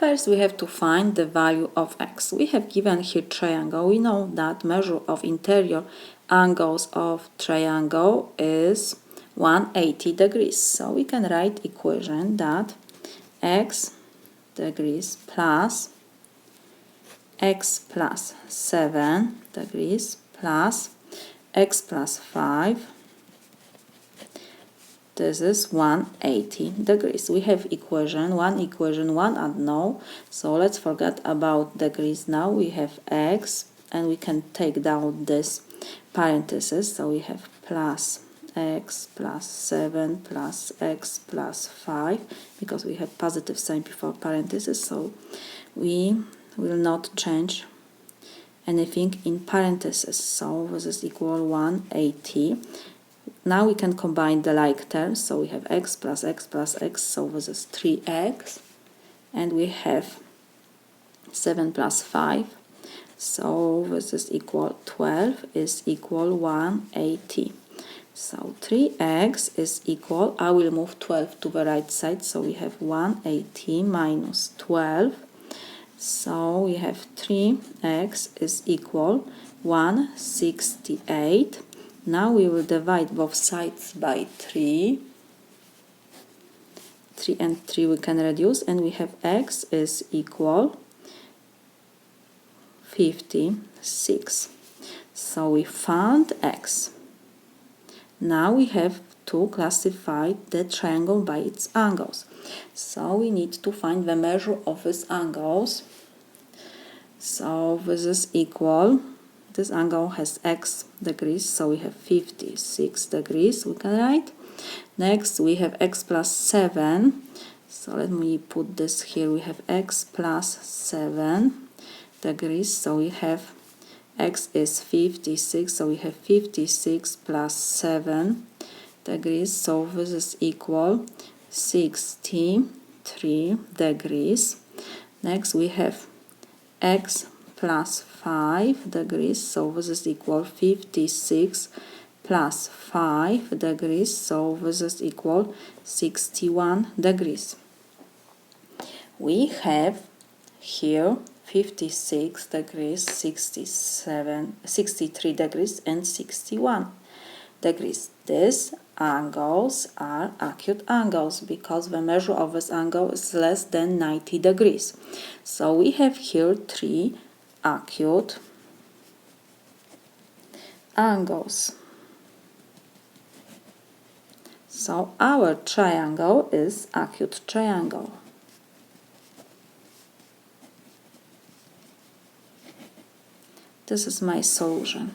First, we have to find the value of x. We have given here triangle. We know that measure of interior angles of triangle is 180 degrees. So we can write equation that x degrees plus x plus 7 degrees plus x plus 5. This is 180 degrees. We have equation 1, unknown. So let's forget about degrees now. We have x and we can take down this parenthesis. So we have plus x plus 7 plus x plus 5 because we have positive sign before parenthesis. So we will not change anything in parentheses. So this is equal 180. Now we can combine the like terms. So we have x plus x plus x. So this is 3x. And we have 7 plus 5. So this is equal 12 is equal 180. So 3x is equal, I will move 12 to the right side. So we have 180 minus 12. So we have 3x is equal 168. Now we will divide both sides by 3. 3 and 3 we can reduce, and we have x is equal 56. So we found x. Now we have to classify the triangle by its angles. So we need to find the measure of its angles. So this is equal, this angle has x degrees, so we have 56 degrees, we can write. Next we have x plus 7. So let me put this here. We have x plus 7 degrees, so we have x is 56, so we have 56 plus 7 degrees, so this is equal 63 degrees. Next we have x plus 5 degrees, so this is equal 56 plus 5 degrees, so this is equal 61 degrees. We have here 56 degrees, 63 degrees and 61 degrees. These angles are acute angles because the measure of this angle is less than 90 degrees. So we have here 3 acute angles. So our triangle is acute triangle. This is my solution.